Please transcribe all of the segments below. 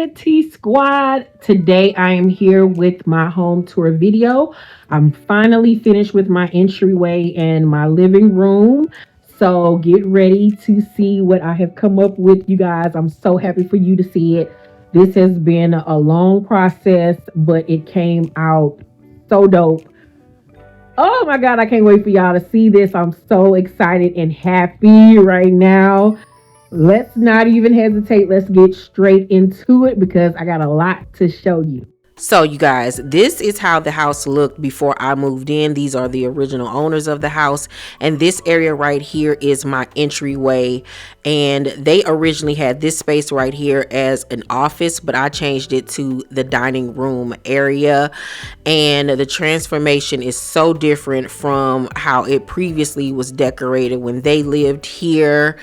good, T Squad? Today I am here with my home tour video. I'm finally finished with my entryway and my living room. So get ready to see what I have come up with, you guys. I'm so happy for you to see it. This has been a long process, but it came out so dope. Oh my God, I can't wait for y'all to see this. I'm so excited and happy right now. Let's not even hesitate. Let's get straight into it because I got a lot to show you. So you guys, this is how the house looked before I moved in. These are the original owners of the house, and this area right here is my entryway. And they originally had this space right here as an office, but I changed it to the dining room area. And the transformation is so different from how it previously was decorated when they lived here.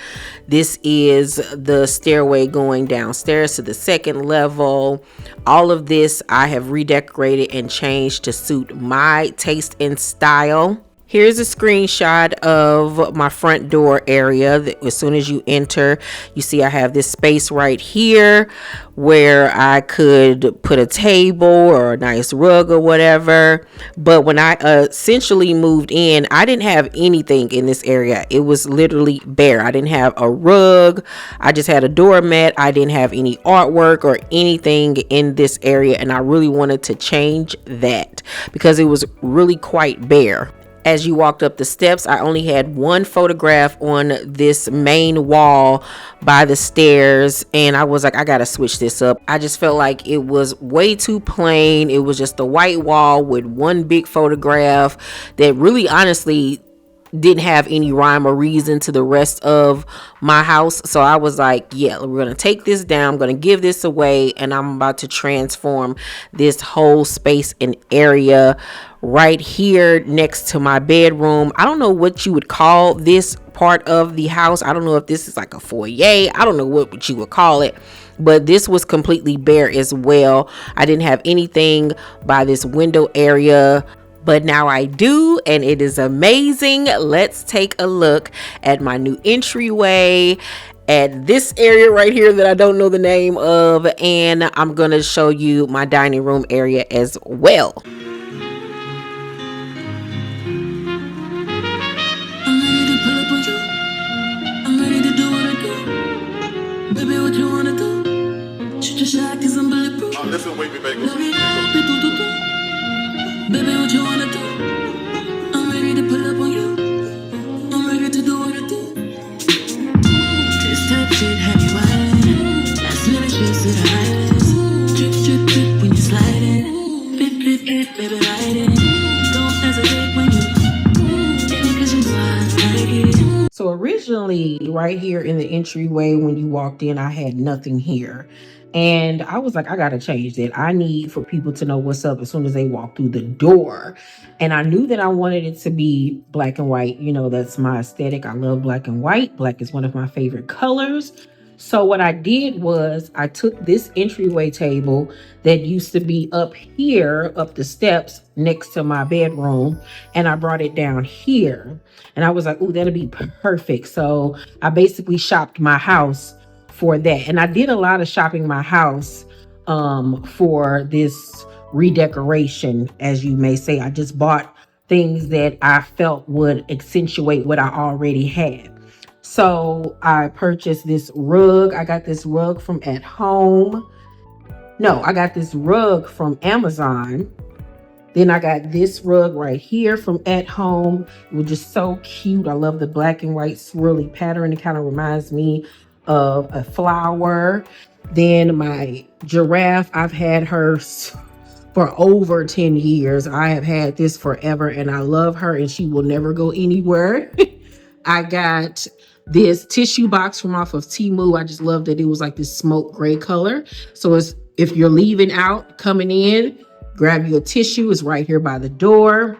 This is the stairway going downstairs to the second level. All of this I have redecorated and changed to suit my taste and style. Here's a screenshot of my front door area. As soon as you enter, you see I have this space right here where I could put a table or a nice rug or whatever. But when I essentially moved in, I didn't have anything in this area. It was literally bare. I didn't have a rug. I just had a doormat. I didn't have any artwork or anything in this area. And I really wanted to change that because it was really quite bare. As you walked up the steps, I only had one photograph on this main wall by the stairs, and I was like, I gotta switch this up. I just felt like it was way too plain. It was just a white wall with one big photograph that really honestly didn't have any rhyme or reason to the rest of my house. So I was like, yeah, we're gonna take this down, I'm gonna give this away, and I'm about to transform this whole space and area right here next to my bedroom. I don't know what you would call this part of the house. I don't know if this is like a foyer. I don't know what you would call it, but this was completely bare as well. I didn't have anything by this window area, but now I do, and it is amazing. Let's take a look at my new entryway, at this area right here that I don't know the name of, and I'm gonna show you my dining room area as well. Listen, wait, baby. Baby, what you wanna do? I'm ready to pull up on you. I'm ready to do what I do. This type shit have you wildin'. Last minute trips to the highlands. Drip, drip, drip when you sliding. Flip, flip, flip, baby, ride it. Don't hesitate when you get me 'cause you know I like it. So originally right here in the entryway, when you walked in, I had nothing here. And I was like, I gotta change that. I need for people to know what's up as soon as they walk through the door. And I knew that I wanted it to be black and white. You know, that's my aesthetic. I love black and white. Black is one of my favorite colors. So what I did was I took this entryway table that used to be up here, up the steps next to my bedroom, and I brought it down here. And I was like, ooh, that'll be perfect. So I basically shopped my house for that. And I did a lot of shopping my house for this redecoration, as you may say. I just bought things that I felt would accentuate what I already had. So I purchased this rug. I got this rug from at home. No, I got this rug from Amazon. Then I got this rug right here from at home. It was just so cute. I love the black and white swirly pattern. It kind of reminds me of a flower. Then my giraffe, I've had her for over 10 years. I have had this forever, and I love her, and she will never go anywhere. I got this tissue box from off of Temu. I just love that it was like this smoke gray color. So it's, if you're leaving out, coming in, grab you a tissue. It's right here by the door.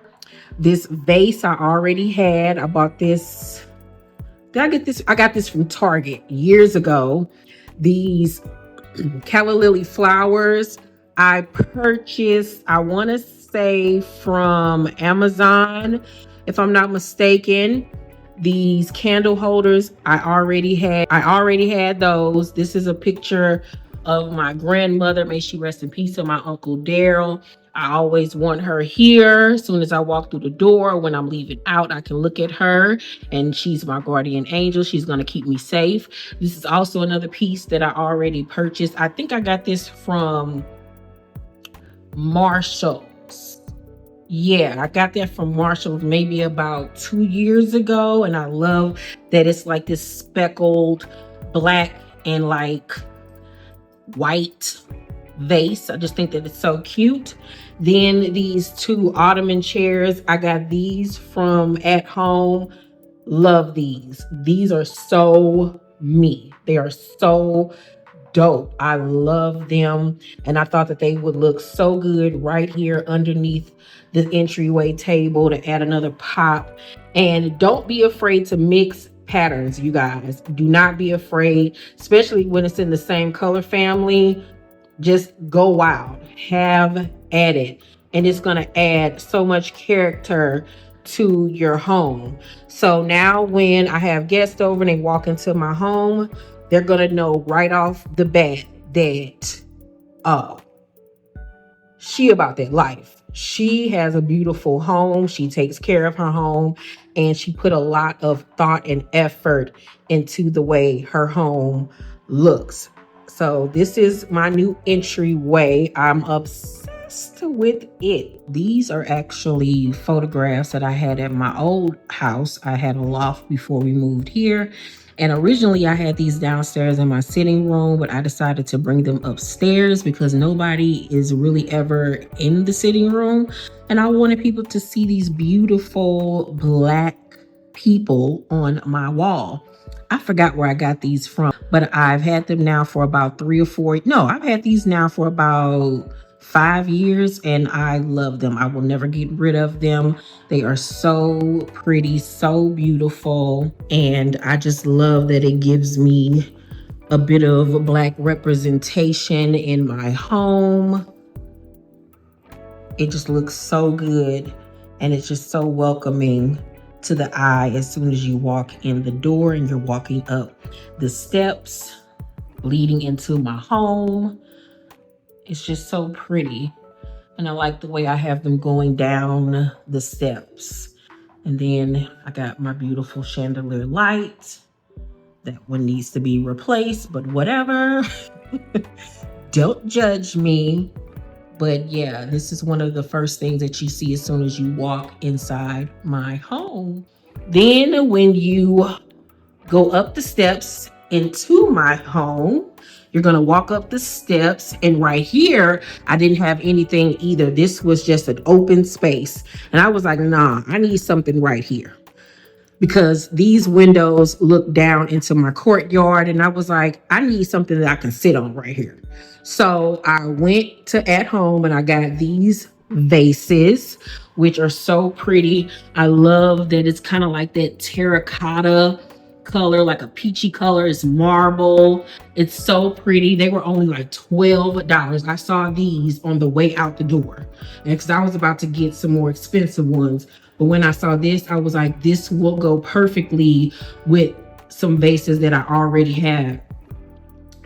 This vase I already had. I bought this. Did I get this? I got this from Target years ago. These calla lily flowers I purchased, I want to say from Amazon, if I'm not mistaken. These candle holders I already had those. This is a picture of my grandmother. May she rest in peace, of my Uncle Daryl. I always want her here. As soon as I walk through the door, when I'm leaving out, I can look at her, and she's my guardian angel. She's going to keep me safe. This is also another piece that I already purchased. I think I got this from Marshall's. Yeah, I got that from Marshall's maybe about 2 years ago. And I love that it's like this speckled black and like white vase. I just think that it's so cute. Then these two ottoman chairs, I got these from At Home. Love these. These are so me. They are so dope. I love them. And I thought that they would look so good right here underneath the entryway table to add another pop. And don't be afraid to mix patterns, you guys. Do not be afraid, especially when it's in the same color family. Just go wild. Have at it. And it's going to add so much character to your home. So now when I have guests over and they walk into my home, they're going to know right off the bat that, oh, she about that life. She has a beautiful home. She takes care of her home, and she put a lot of thought and effort into the way her home looks. So this is my new entryway. I'm obsessed with it. These are actually photographs that I had at my old house. I had a loft before we moved here. And originally I had these downstairs in my sitting room, but I decided to bring them upstairs because nobody is really ever in the sitting room. And I wanted people to see these beautiful black people on my wall. I forgot where I got these from, but I've had them now for about 3 or 4. No, I've had these now for about 5 years, and I love them. I will never get rid of them. They are so pretty, so beautiful, and I just love that it gives me a bit of black representation in my home. It just looks so good, and it's just so welcoming to the eye as soon as you walk in the door and you're walking up the steps leading into my home. It's just so pretty. And I like the way I have them going down the steps. And then I got my beautiful chandelier light. That one needs to be replaced, but whatever. Don't judge me. But yeah, this is one of the first things that you see as soon as you walk inside my home. Then when you go up the steps into my home, you're going to walk up the steps, and right here, I didn't have anything either. This was just an open space. And I was like, nah, I need something right here, because these windows look down into my courtyard. And I was like, I need something that I can sit on right here. So I went to At Home and I got these vases, which are so pretty. I love that it's kind of like that terracotta color, like a peachy color. It's marble. It's so pretty. They were only like $12. I saw these on the way out the door, and because I was about to get some more expensive ones. But when I saw this, I was like, this will go perfectly with some vases that I already have.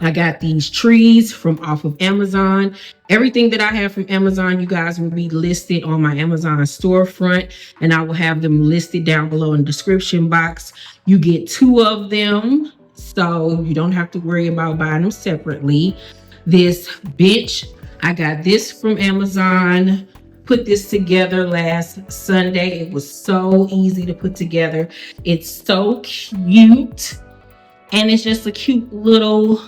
I got these trees from off of Amazon. Everything that I have from Amazon, you guys, will be listed on my Amazon storefront, and I will have them listed down below in the description box. You get 2 of them, so you don't have to worry about buying them separately. This bench, I got this from Amazon. Put this together last Sunday. It was so easy to put together. It's so cute, and it's just a cute little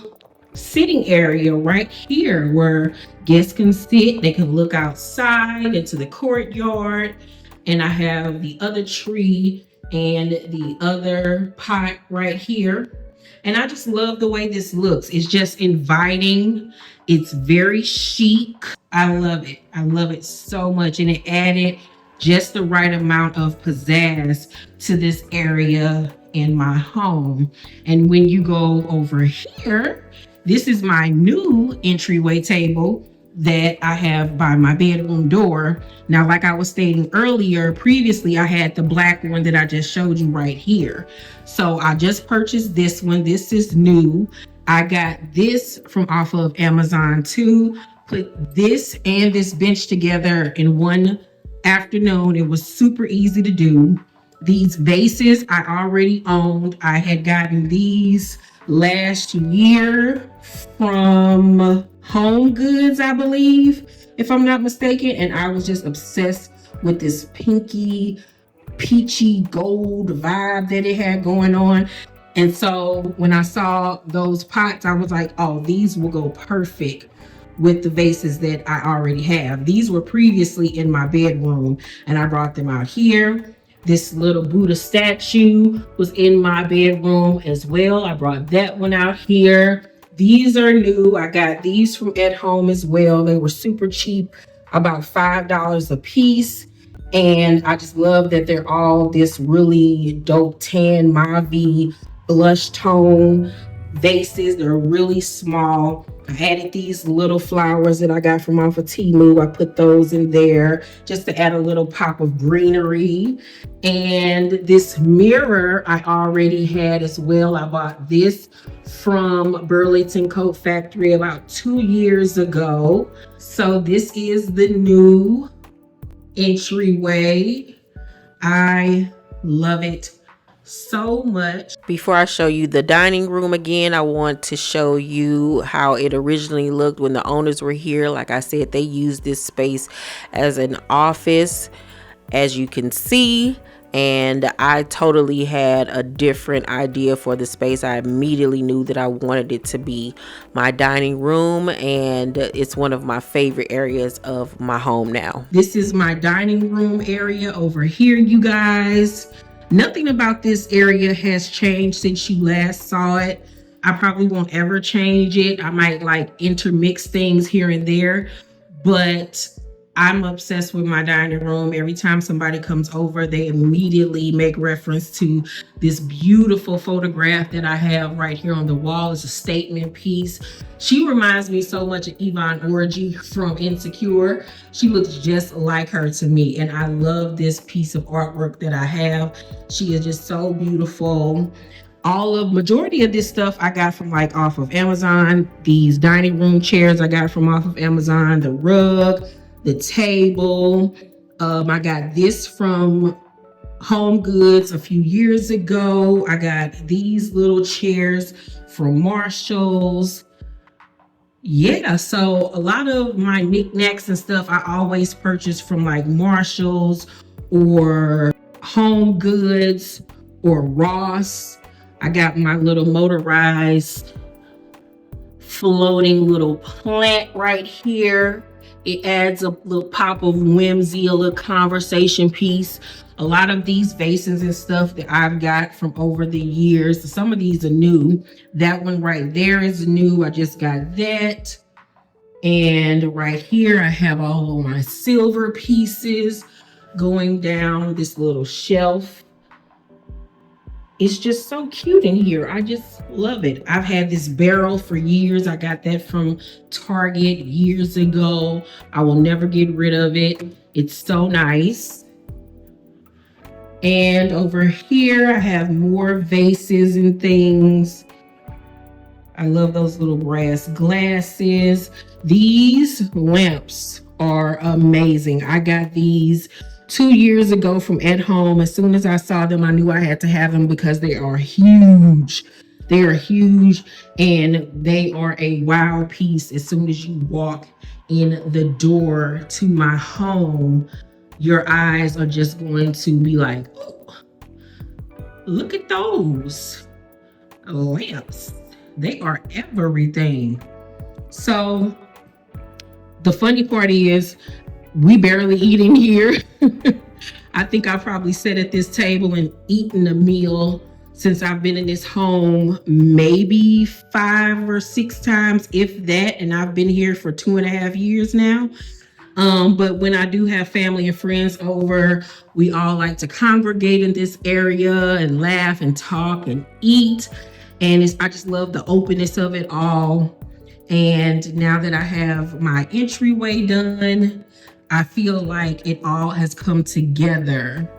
sitting area right here where guests can sit. They can look outside into the courtyard. And I have the other tree and the other pot right here. And I just love the way this looks. It's just inviting. It's very chic. I love it. I love it so much. And it added just the right amount of pizzazz to this area in my home. And when you go over here, this is my new entryway table that I have by my bedroom door. Now, like I was stating earlier, previously I had the black one that I just showed you right here. So I just purchased this one. This is new. I got this from off of Amazon too. Put this and this bench together in one afternoon. It was super easy to do. These vases I already owned. I had gotten these last year from Home Goods, I believe, if I'm not mistaken. And I was just obsessed with this pinky, peachy gold vibe that it had going on. And so when I saw those pots, I was like, oh, these will go perfect with the vases that I already have. These were previously in my bedroom and I brought them out here. This little Buddha statue was in my bedroom as well. I brought that one out here. These are new. I got these from at home as well. They were super cheap, about $5 a piece. And I just love that they're all this really dope tan mauve blush tone vases. They're really small. I added these little flowers that I got from off of Temu. I put those in there just to add a little pop of greenery. And this mirror I already had as well. I bought this from Burlington Coat Factory about 2 years ago. So this is the new entryway. I love it so much. Before I show you the dining room again, I want to show you how it originally looked when the owners were here. Like I said, they used this space as an office, as you can see. And I totally had a different idea for the space. I immediately knew that I wanted it to be my dining room, and it's one of my favorite areas of my home now. This is my dining room area over here, you guys. Nothing about this area has changed since you last saw it. I probably won't ever change it. I might like intermix things here and there, but I'm obsessed with my dining room. Every time somebody comes over, they immediately make reference to this beautiful photograph that I have right here on the wall. It's a statement piece. She reminds me so much of Yvonne Orji from Insecure. She looks just like her to me, and I love this piece of artwork that I have. She is just so beautiful. Majority of this stuff I got from like off of Amazon. These dining room chairs I got from off of Amazon. The rug, the table. I got this from Home Goods a few years ago. I got these little chairs from Marshall's. Yeah, so a lot of my knickknacks and stuff I always purchase from like Marshall's or Home Goods or Ross. I got my little motorized floating little plant right here. It adds a little pop of whimsy, a little conversation piece. A lot of these vases and stuff that I've got from over the years. Some of these are new. That one right there is new. I just got that. And right here, I have all of my silver pieces going down this little shelf. It's just so cute in here. I just love it. I've had this barrel for years. I got that from Target years ago. I will never get rid of it. It's so nice. And over here, I have more vases and things. I love those little brass glasses. These lamps are amazing. I got these 2 years ago from at home. As soon as I saw them, I knew I had to have them because they are huge. They are huge and they are a wow piece. As soon as you walk in the door to my home, your eyes are just going to be like, oh, look at those lamps. They are everything. So the funny part is we barely eat in here. I think I probably sat at this table and eaten a meal since I've been in this home maybe 5 or 6 times, if that, and I've been here for 2.5 years now. But when I do have family and friends over, we all like to congregate in this area and laugh and talk and eat. And I just love the openness of it all. And now that I have my entryway done, I feel like it all has come together.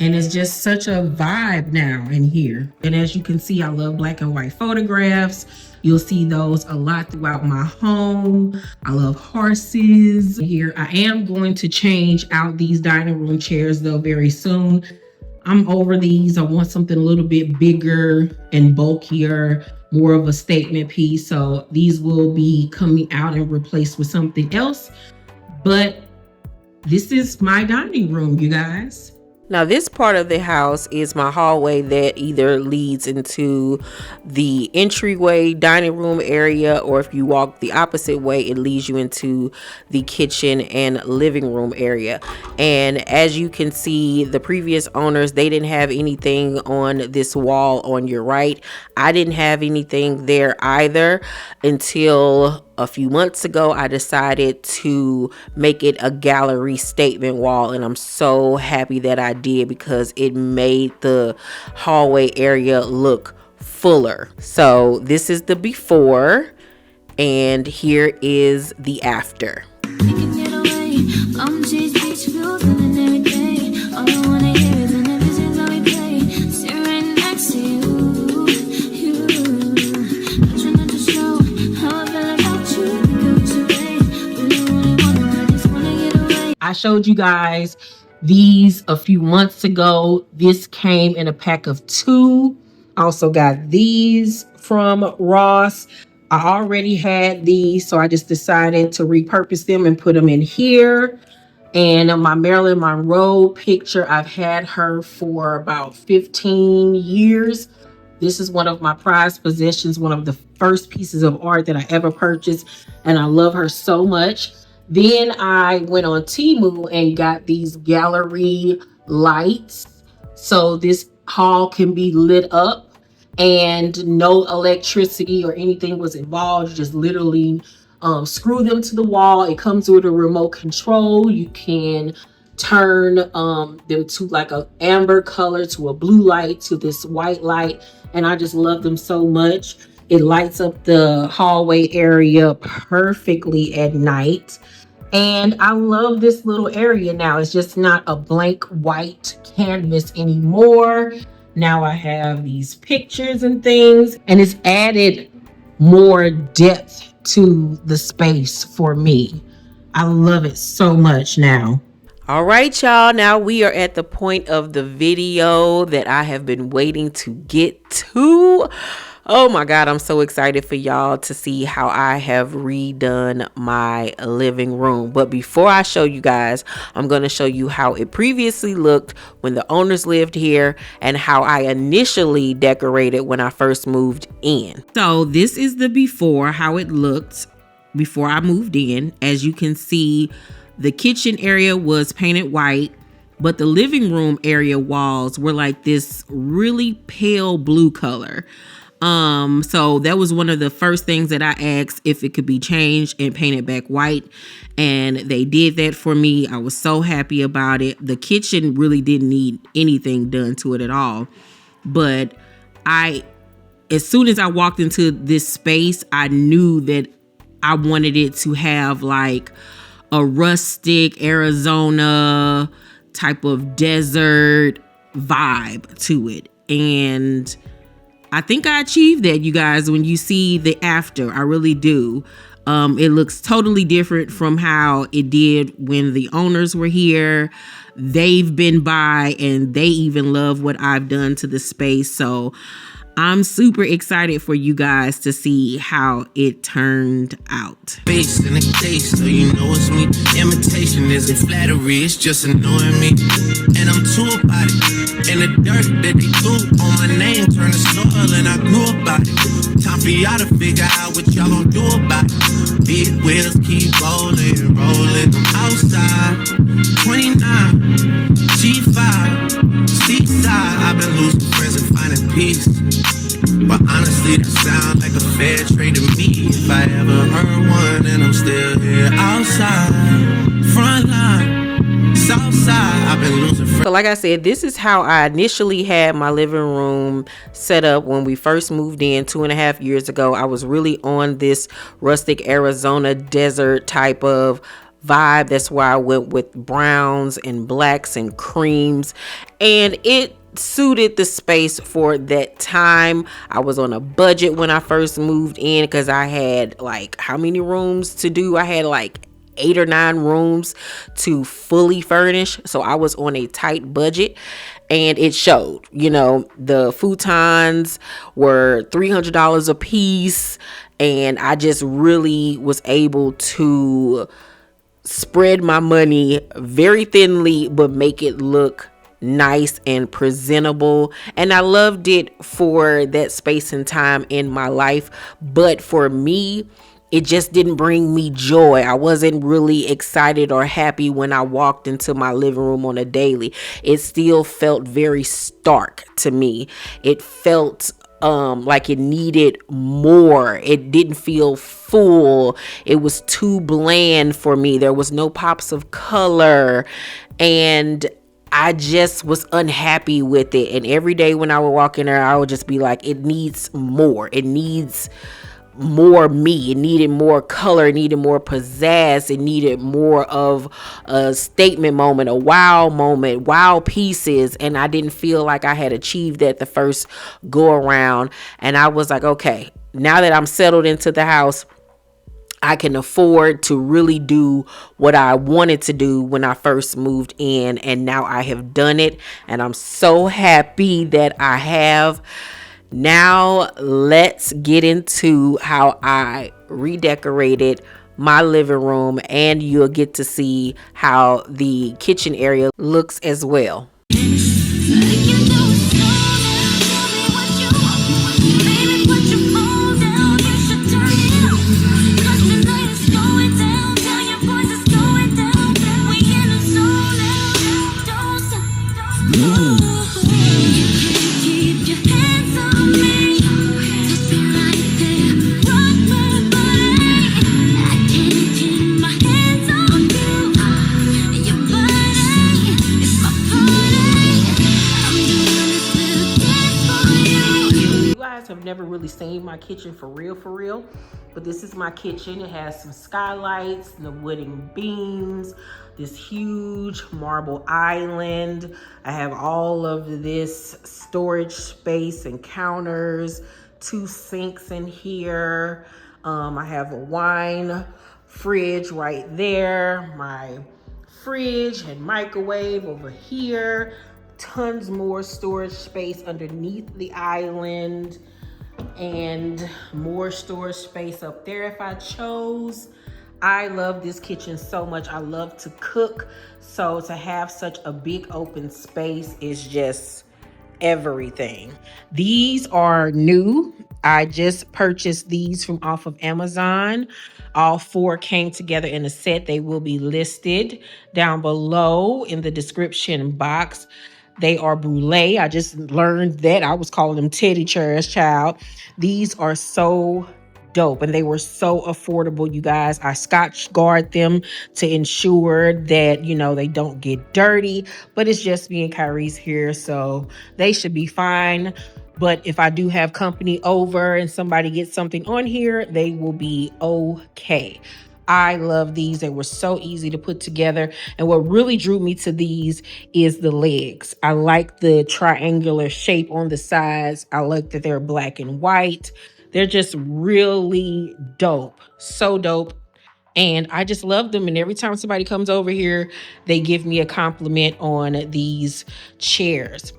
And it's just such a vibe now in here. And as you can see, I love black and white photographs. You'll see those a lot throughout my home. I love horses. Here I am going to change out these dining room chairs though very soon. I'm over these. I want something a little bit bigger and bulkier, more of a statement piece. So these will be coming out and replaced with something else. But this is my dining room, you guys. Now this part of the house is my hallway that either leads into the entryway dining room area, or if you walk the opposite way, it leads you into the kitchen and living room area. And as you can see, the previous owners, they didn't have anything on this wall on your right. I didn't have anything there either until a few months ago. I decided to make it a gallery statement wall, and I'm so happy that I did because it made the hallway area look fuller. So this is the before, and here is the after. I showed you guys these a few months ago. This came in a pack of 2. I also got these from Ross. I already had these, so I just decided to repurpose them and put them in here. And my Marilyn Monroe picture, I've had her for about 15 years. This is one of my prized possessions, one of the first pieces of art that I ever purchased, and I love her so much. Then I went on Temu and got these gallery lights. So this hall can be lit up and no electricity or anything was involved. You just literally screw them to the wall. It comes with a remote control. You can turn them to like an amber color, to a blue light, to this white light. And I just love them so much. It lights up the hallway area perfectly at night. And I love this little area now. It's just not a blank white canvas anymore. Now I have these pictures and things, and it's added more depth to the space for me. I love it so much now. All right, y'all. Now we are at the point of the video that I have been waiting to get to. Oh my God, I'm so excited for y'all to see how I have redone my living room. But before I show you guys, I'm going to show you how it previously looked when the owners lived here and how I initially decorated when I first moved in. So this is the before, how it looked before I moved in. As you can see, the kitchen area was painted white, but the living room area walls were like this really pale blue color. So that was one of the first things that I asked if it could be changed and painted back white, and they did that for me. I was so happy about it. The kitchen really didn't need anything done to it at all, but as soon as I walked into this space, I knew that I wanted it to have like a rustic Arizona type of desert vibe to it, and I think I achieved that, you guys. When you see the after, I really do. It looks totally different from how it did when the owners were here. They've been by and they even love what I've done to the space. So I'm super excited for you guys to see how it turned out. Face in the case, so you know it's me. Imitation isn't flattery, it's just annoying me. And I'm too about it. And the dirt that they threw on my name turned to soil, and I grew about it. Time for y'all to figure out what y'all gon' do about it. Big wheels keep rolling, rolling. I'm outside, 29, G5, seaside. I've been losing friends and finding peace. But honestly, that sounds like a fair trade to me. If I ever heard one, and I'm still here outside, front line, south side. I've been losing friends. So like I said, this is how I initially had my living room set up when we first moved in 2.5 years ago. I was really on this rustic Arizona desert type of vibe. That's why I went with browns and blacks and creams, and it suited the space for that time. I was on a budget when I first moved in because I had like how many rooms to do? I had like 8 or 9 rooms to fully furnish. So I was on a tight budget and it showed. You know, the futons were $300 a piece, and I just really was able to spread my money very thinly but make it look nice and presentable. And I loved it for that space and time in my life, but for me it just didn't bring me joy. I wasn't really excited or happy when I walked into my living room on a daily. It still felt very stark to me. It felt like it needed more. It didn't feel full. It was too bland for me. There was no pops of color, and I just was unhappy with it. And every day when I would walk in there, I would just be like, it needs more. It needs more me. It needed more color. It needed more pizzazz. It needed more of a statement moment, a wow moment, wow pieces. And I didn't feel like I had achieved that the first go around. And I was like, okay, now that I'm settled into the house, I can afford to really do what I wanted to do when I first moved in. And now I have done it. And I'm so happy that I have. Now let's get into how I redecorated my living room, and you'll get to see how the kitchen area looks as well. Have never really seen my kitchen for real, but this is my kitchen. It has some skylights, the wooden beams, this huge marble island. I have all of this storage space and counters, 2 sinks in here. I have a wine fridge right there, my fridge and microwave over here, tons more storage space underneath the island, and more storage space up there if I chose. I love this kitchen so much. I love to cook, so to have such a big open space is just everything. These are new. I just purchased these from off of Amazon. All 4 came together in a set. They will be listed down below in the description box. They are brulee. I just learned that. I was calling them teddy chairs, child. These are so dope, and they were so affordable, you guys. I Scotch guard them to ensure that, you know, they don't get dirty, but it's just me and Kyrie's here, so they should be fine. But if I do have company over and somebody gets something on here, they will be okay. I love these. They were so easy to put together. And what really drew me to these is the legs. I like the triangular shape on the sides. I like that they're black and white. They're just really dope. So dope. And I just love them. And every time somebody comes over here, they give me a compliment on these chairs.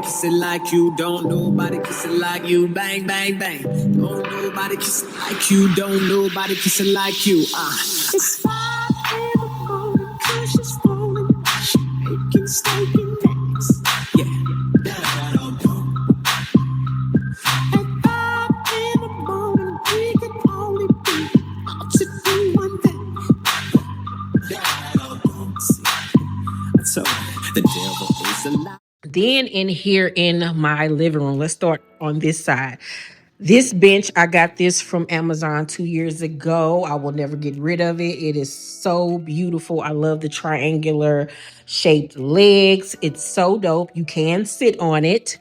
Kiss it like you, don't nobody kiss it like you, bang, bang, bang. Don't nobody kiss it like you, don't nobody kiss it like you. It's 5 in the morning, cash is flowing, making staking. So the devil is a lie. Then in here in my living room, let's start on this side. This bench, I got this from Amazon 2 years ago. I will never get rid of it. It is so beautiful. I love the triangular shaped legs. It's so dope. You can sit on it.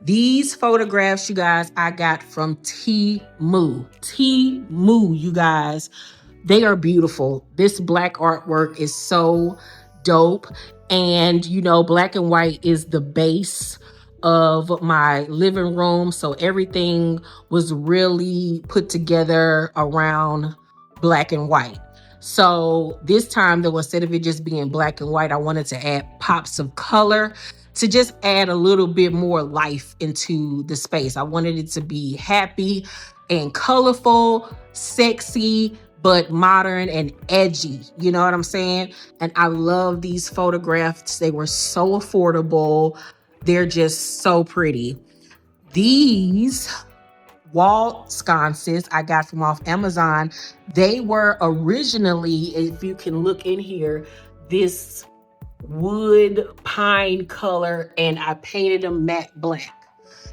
These photographs, you guys, I got from Temu. Temu, you guys. They are beautiful. This black artwork is so dope. And, you know, black and white is the base of my living room. So everything was really put together around black and white. So this time, though, instead of it just being black and white, I wanted to add pops of color to just add a little bit more life into the space. I wanted it to be happy and colorful, sexy, but modern and edgy. You know what I'm saying? And I love these photographs. They were so affordable. They're just so pretty. These wall sconces I got from off Amazon. They were originally, if you can look in here, this wood pine color, and I painted them matte black.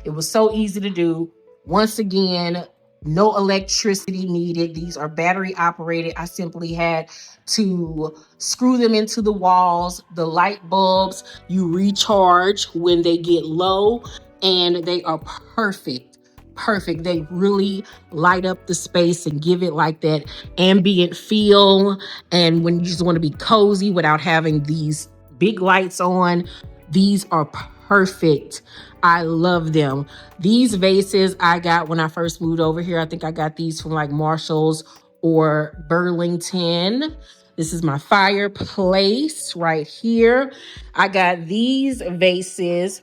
It was so easy to do. Once again, no electricity needed. These are battery operated. I simply had to screw them into the walls. The light bulbs, you recharge when they get low, and they are perfect. Perfect. They really light up the space and give it like that ambient feel. And when you just want to be cozy without having these big lights on, these are perfect. I love them. These vases I got when I first moved over here. I think I got these from like Marshall's or Burlington. This is my fireplace right here. I got these vases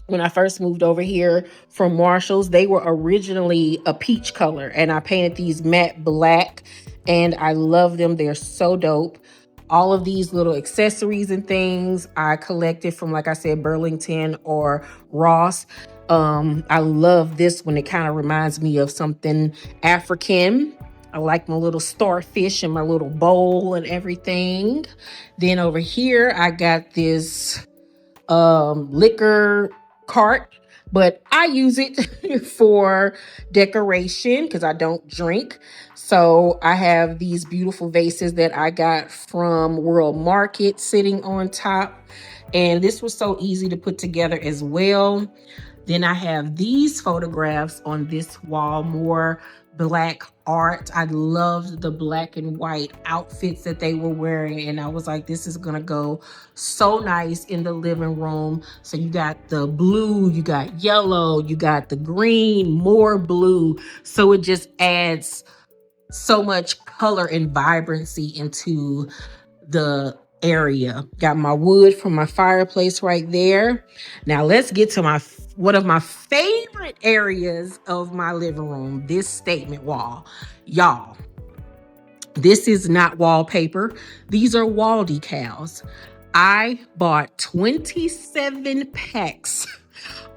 when I first moved over here from Marshall's. They were originally a peach color, and I painted these matte black, and I love them. They're so dope. All of these little accessories and things I collected from, like I said, Burlington or Ross. I love this one. It kind of reminds me of something African. I like my little starfish and my little bowl and everything. Then over here, I got this liquor cart, but I use it for decoration because I don't drink. So I have these beautiful vases that I got from World Market sitting on top, and this was so easy to put together as well. Then I have these photographs on this wall, more black art. I loved the black and white outfits that they were wearing, and I was like, this is gonna go so nice in the living room. So you got the blue, you got yellow, you got the green, more blue. So it just adds so much color and vibrancy into the area. Got my wood from my fireplace right there. Now let's get to one of my favorite areas of my living room, this statement wall. Y'all, this is not wallpaper. These are wall decals. I bought 27 packs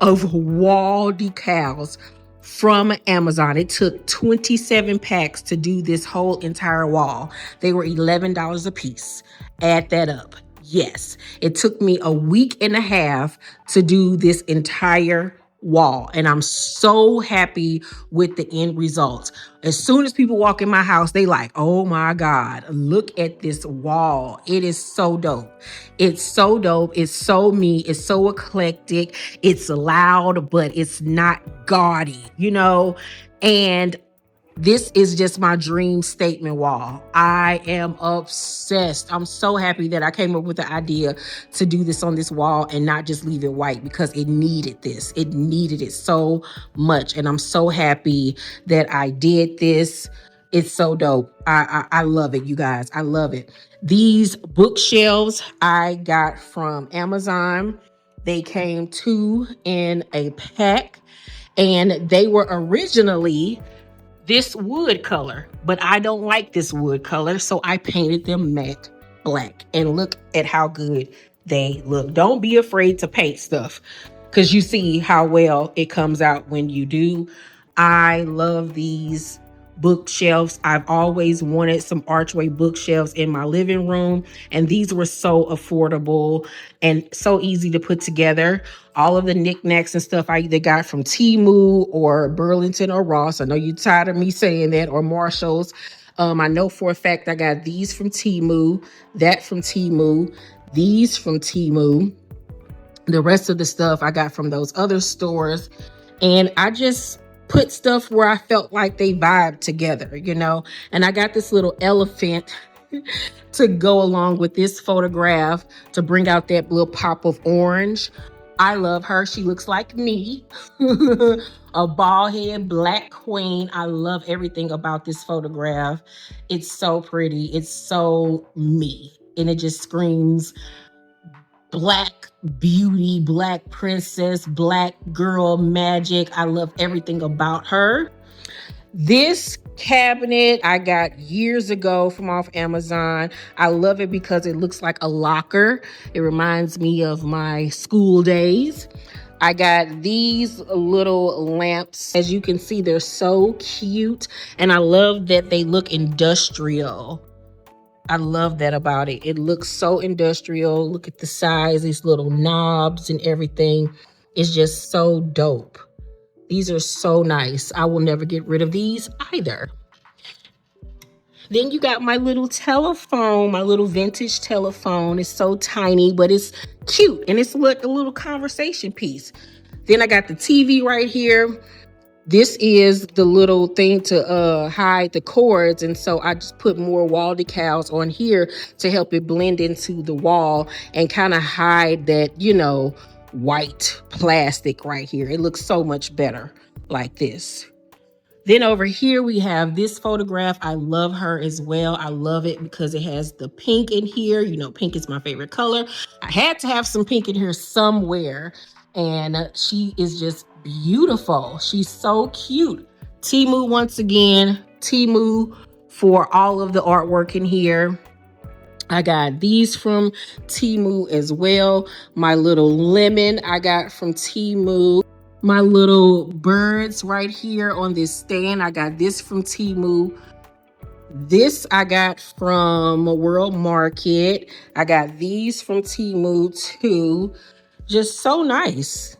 of wall decals from Amazon. It took 27 packs to do this whole entire wall. They were $11 a piece. Add that up. Yes, it took me a week and a half to do this entire wall, and I'm so happy with the end result. As soon as people walk in my house, they like, oh my God, look at this wall. It is so dope. It's so dope. It's so me. It's so eclectic. It's loud, but it's not gaudy, you know? And this is just my dream statement wall. I am obsessed. I'm so happy that I came up with the idea to do this on this wall and not just leave it white, because it needed this. It needed it so much. And I'm so happy that I did this. It's so dope. I love it, you guys. I love it. These bookshelves I got from Amazon. They came 2 in a pack, and they were originally this wood color, but I don't like this wood color, so I painted them matte black, and look at how good they look. Don't be afraid to paint stuff, because you see how well it comes out when you do. I love these bookshelves. I've always wanted some archway bookshelves in my living room, and these were so affordable and so easy to put together. All of the knickknacks and stuff I either got from Temu or Burlington or Ross. I know you're tired of me saying that, or Marshall's. I know for a fact I got these from Temu, that from Temu, these from Temu. The rest of the stuff I got from those other stores. And I just put stuff where I felt like they vibe together, you know. And I got this little elephant to go along with this photograph to bring out that little pop of orange. I love her. She looks like me. A bald head black queen. I love everything about this photograph. It's so pretty. It's so me. And it just screams black beauty, black princess, black girl magic. I love everything about her. This cabinet I got years ago from off Amazon. I love it because it looks like a locker. It reminds me of my school days. I got these little lamps. As you can see, they're so cute, and I love that they look industrial. I love that about it. It looks so industrial. Look at the size, these little knobs and everything. It's just so dope. These are so nice. I will never get rid of these either. Then you got my little telephone, my little vintage telephone. It's so tiny, but it's cute. And it's like a little conversation piece. Then I got the TV right here. This is the little thing to hide the cords. And so I just put more wall decals on here to help it blend into the wall and kind of hide that, you know, white plastic right here. It looks so much better like this. Then over here we have this photograph. I love her as well. I love it because it has the pink in here. You know, pink is my favorite color. I had to have some pink in here somewhere. And she is just beautiful. She's so cute. Temu once again. Temu for all of the artwork in here. I got these from Temu as well. My little lemon I got from Temu. My little birds right here on this stand, I got this from Temu. This I got from World Market. I got these from Temu too. Just so nice.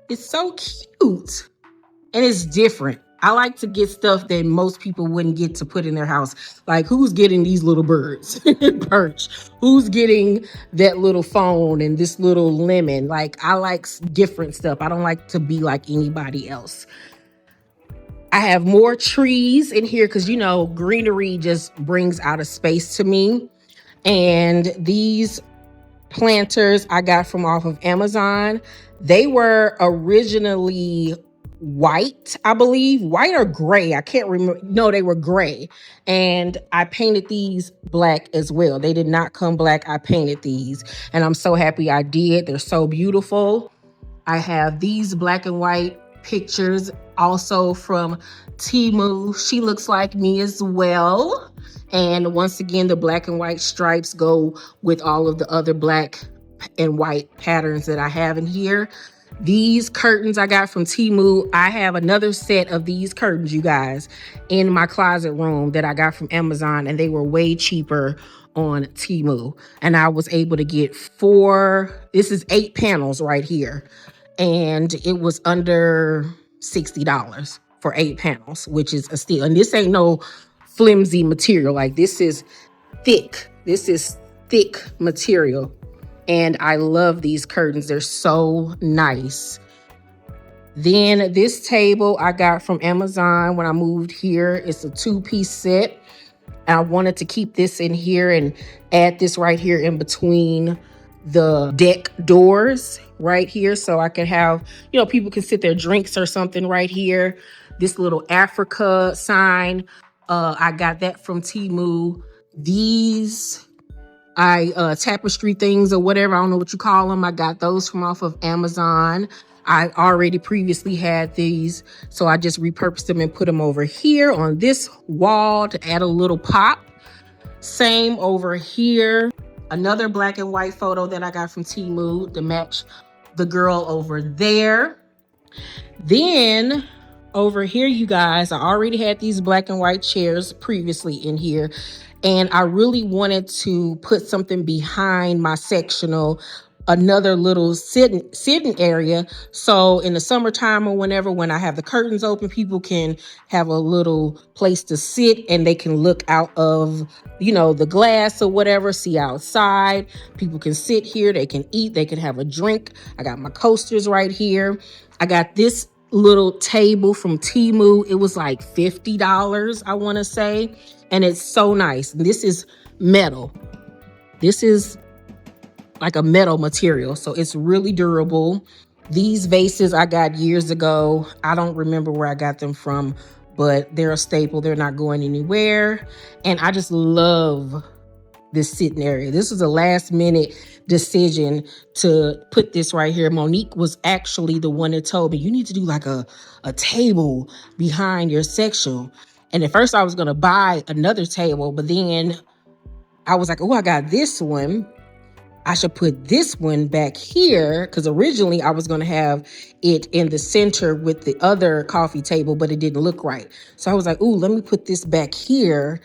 It's so cute. And it's different. I like to get stuff that most people wouldn't get to put in their house. Like, who's getting these little birds? Perch. Who's getting that little phone and this little lemon? Like, I like different stuff. I don't like to be like anybody else. I have more trees in here because, you know, greenery just brings out a space to me. And these planters I got from off of Amazon. They were originally white, I believe. White or gray. I can't remember. No, they were gray. And I painted these black as well. They did not come black. I painted these. And I'm so happy I did. They're so beautiful. I have these black and white pictures also from Temu. She looks like me as well. And once again, the black and white stripes go with all of the other black and white patterns that I have in here. These curtains I got from Temu. I have another set of these curtains, you guys, in my closet room that I got from Amazon, and they were way cheaper on Temu. And I was able to get 4, this is 8 panels right here. And it was under $60 for 8 panels, which is a steal. And this ain't no flimsy material. Like, this is thick. This is thick material. And I love these curtains. They're so nice. Then this table I got from Amazon when I moved here. It's a 2-piece set. And I wanted to keep this in here and add this right here in between the deck doors right here. So I could have, you know, people can sit their drinks or something right here. This little Africa sign. I got that from Temu. These tapestry things or whatever, I don't know what you call them. I got those from off of Amazon. I already previously had these, so I just repurposed them and put them over here on this wall to add a little pop. Same over here. Another black and white photo that I got from Temu to match the girl over there. Then over here, you guys, I already had these black and white chairs previously in here, and I really wanted to put something behind my sectional, another little sitting area. So in the summertime or whenever, when I have the curtains open, people can have a little place to sit and they can look out of, the glass or whatever, see outside. People can sit here, they can eat, they can have a drink. I got my coasters right here. I got this little table from Temu. It was like $50, I want to say, and it's so nice. This is metal. This is like a metal material, so it's really durable. These vases I got years ago. I don't remember where I got them from, but they're a staple. They're not going anywhere, and I just love this sitting area. This was a last minute decision to put this right here. Monique was actually the one that told me, you need to do like a table behind your section. And at first I was going to buy another table, but then I was like, oh, I got this one. I should put this one back here, because originally I was going to have it in the center with the other coffee table, but it didn't look right. So I was like, ooh, let me put this back here.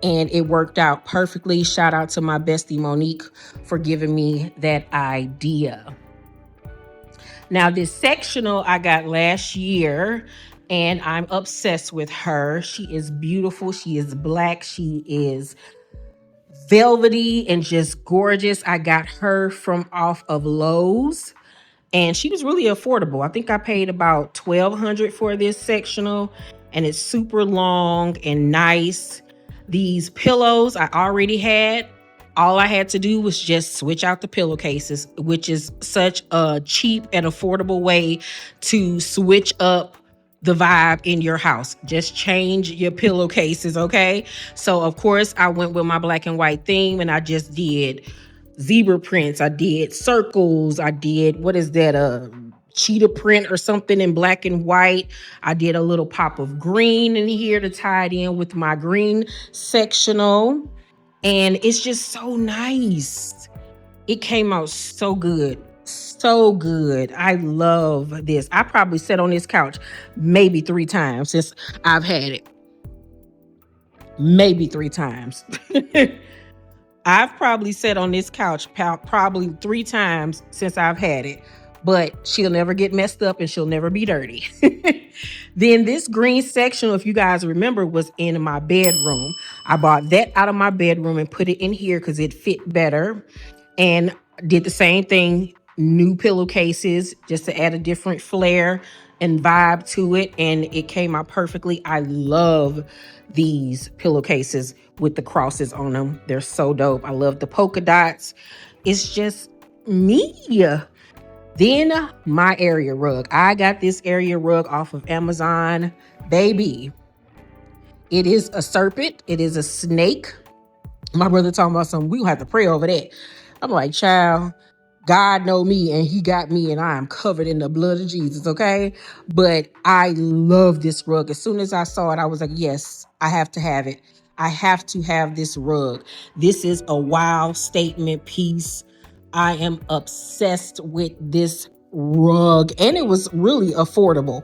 And it worked out perfectly. Shout out to my bestie Monique for giving me that idea. Now, this sectional I got last year, and I'm obsessed with her. She is beautiful. She is black. She is velvety and just gorgeous. I got her from off of Lowe's, and she was really affordable. I think I paid about $1,200 for this sectional, and it's super long and nice. These pillows I already had. All I had to do was just switch out the pillowcases, which is such a cheap and affordable way to switch up the vibe in your house. Just change your pillowcases, okay? So, of course, I went with my black and white theme, and I just did zebra prints. I did circles. I did, what is that, cheetah print or something in black and white. I did a little pop of green in here to tie it in with my green sectional. And it's just so nice. It came out so good. So good. I love this. I probably sat on this couch maybe 3 times since I've had it. Maybe 3 times. I've probably sat on this couch probably 3 times since I've had it, but she'll never get messed up and she'll never be dirty. Then this green section, if you guys remember, was in my bedroom. I bought that out of my bedroom and put it in here because it fit better, and did the same thing. New pillowcases just to add a different flair and vibe to it, and it came out perfectly. I love these pillowcases with the crosses on them. They're so dope. I love the polka dots. It's just me. Then my area rug. I got this area rug off of Amazon, baby. It is a serpent. It is a snake. My brother talking about something. We gonna have to pray over that. I'm like, child, God know me, and he got me, and I am covered in the blood of Jesus, okay? But I love this rug. As soon as I saw it, I was like, yes, I have to have it. I have to have this rug. This is a wow statement piece. I am obsessed with this rug, and it was really affordable.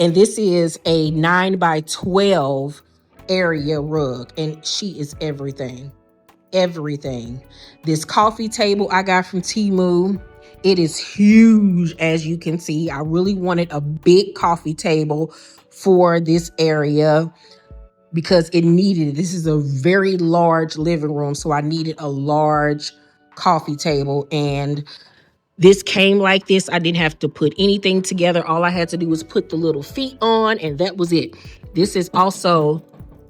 And this is a 9x12 area rug, and she is everything. Everything. This coffee table I got from Temu. It is huge, as you can see. I really wanted a big coffee table for this area because it needed it. This is a very large living room, so I needed a large coffee table, and this came like this. I didn't have to put anything together. All I had to do was put the little feet on, and that was it. This is also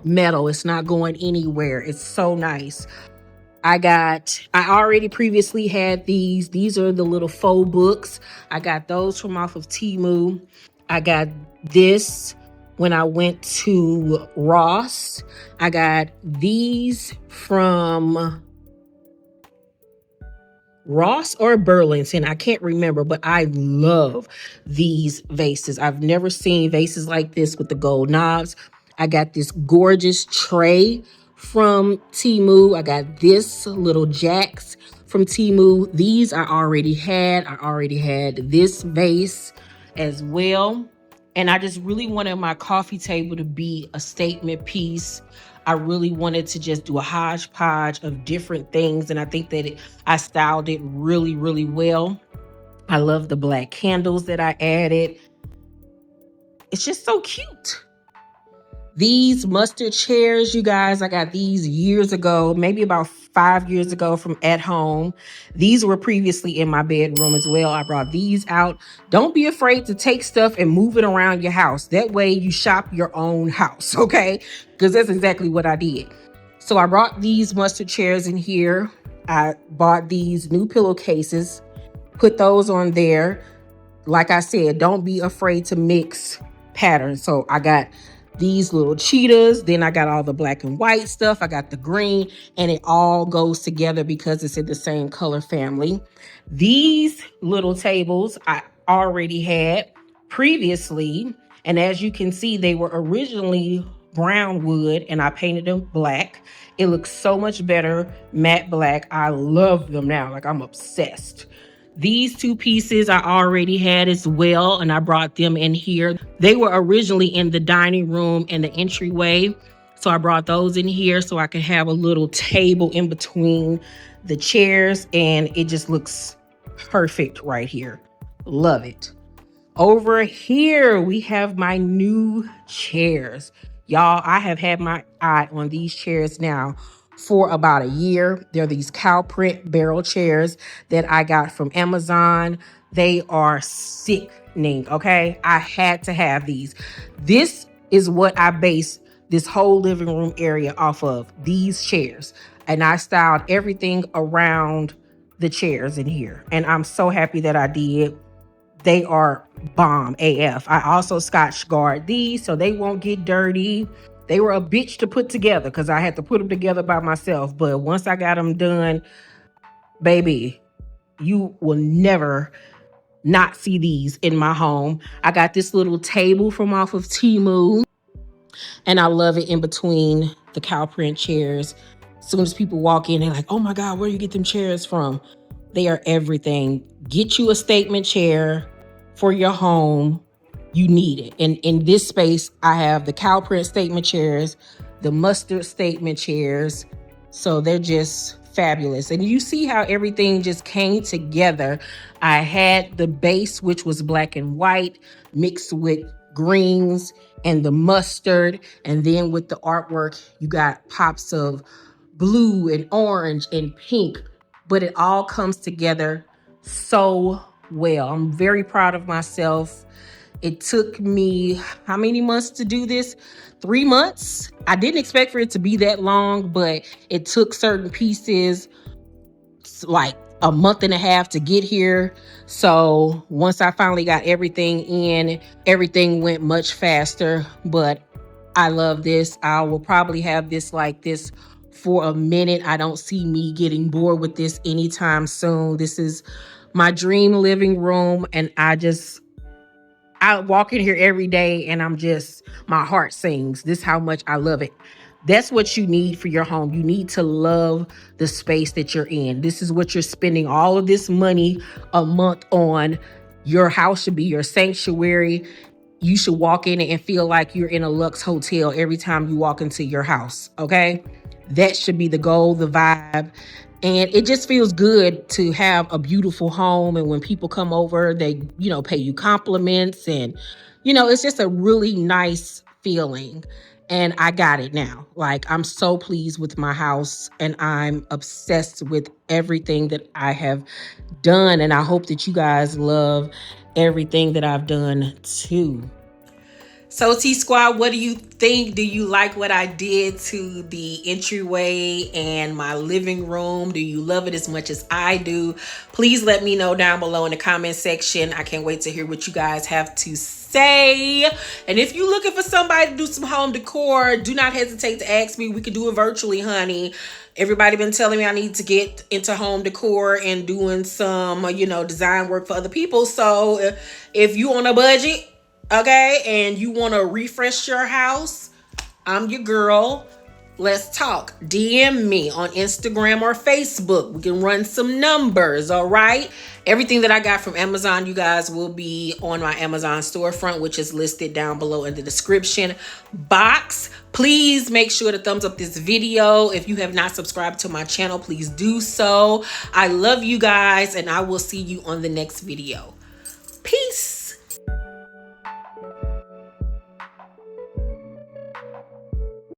metal. It's not going anywhere. It's so nice. I already previously had these. These are the little faux books. I got those from off of Temu. I got this when I went to Ross. I got these from Ross or Burlington, I can't remember, but I love these vases. I've never seen vases like this with the gold knobs. I got this gorgeous tray from Temu. I got this little jacks from Temu. These I already had. I already had this vase as well. And I just really wanted my coffee table to be a statement piece. I really wanted to just do a hodgepodge of different things. And I think that I styled it really, really well. I love the black candles that I added. It's just so cute. These mustard chairs, you guys, I got these years ago, maybe about 5 years ago from At Home. These were previously in my bedroom as well. I brought these out. Don't be afraid to take stuff and move it around your house. That way you shop your own house, okay? Because that's exactly what I did. So I brought these mustard chairs in here. I bought these new pillowcases, put those on there. Like I said, don't be afraid to mix patterns. So I got these little cheetahs, then I got all the black and white stuff, I got the green, and it all goes together because it's in the same color family. These little tables I already had previously, and as you can see, they were originally brown wood and I painted them black. It looks so much better matte black. I love them now, like I'm obsessed. These two pieces I already had as well, and I brought them in here. They were originally in the dining room and the entryway, so I brought those in here so I could have a little table in between the chairs, and it just looks perfect right here. Love it. Over here, we have my new chairs. Y'all, I have had my eye on these chairs now for about a year. They're these cow print barrel chairs that I got from Amazon. They are sickening, okay? I had to have these. This is what I base this whole living room area off of, these chairs. And I styled everything around the chairs in here. And I'm so happy that I did. They are bomb AF. I also Scotch guard these so they won't get dirty. They were a bitch to put together because I had to put them together by myself. But once I got them done, baby, you will never not see these in my home. I got this little table from off of Temu, and I love it in between the cow print chairs. As soon as people walk in, they're like, oh my God, where you get them chairs from? They are everything. Get you a statement chair for your home. You need it. And in this space, I have the cow print statement chairs, the mustard statement chairs. So they're just fabulous. And you see how everything just came together. I had the base, which was black and white, mixed with greens and the mustard. And then with the artwork, you got pops of blue and orange and pink. But it all comes together so well. I'm very proud of myself. It took me how many months to do this? 3 months. I didn't expect for it to be that long, but it took certain pieces like a month and a half to get here. So once I finally got everything in, everything went much faster. But I love this. I will probably have this like this for a minute. I don't see me getting bored with this anytime soon. This is my dream living room, and I walk in here every day and my heart sings. This is how much I love it. That's what you need for your home. You need to love the space that you're in. This is what you're spending all of this money a month on. Your house should be your sanctuary. You should walk in it and feel like you're in a luxe hotel every time you walk into your house, okay? That should be the goal, the vibe. And it just feels good to have a beautiful home. And when people come over, they, pay you compliments. And, it's just a really nice feeling. And I got it now. Like, I'm so pleased with my house and I'm obsessed with everything that I have done. And I hope that you guys love everything that I've done too. So T Squad, what do you think? Do you like what I did to the entryway and my living room? Do you love it as much as I do? Please let me know down below in the comment section. I can't wait to hear what you guys have to say. And if you're looking for somebody to do some home decor, do not hesitate to ask me. We can do it virtually, honey. Everybody been telling me I need to get into home decor and doing some, design work for other people. So if you on a budget, okay, and you want to refresh your house, I'm your girl. Let's talk. DM me on Instagram or Facebook. We can run some numbers, all right? Everything that I got from Amazon, you guys, will be on my Amazon storefront, which is listed down below in the description box. Please make sure to thumbs up this video. If you have not subscribed to my channel, please do so. I love you guys, and I will see you on the next video. Peace.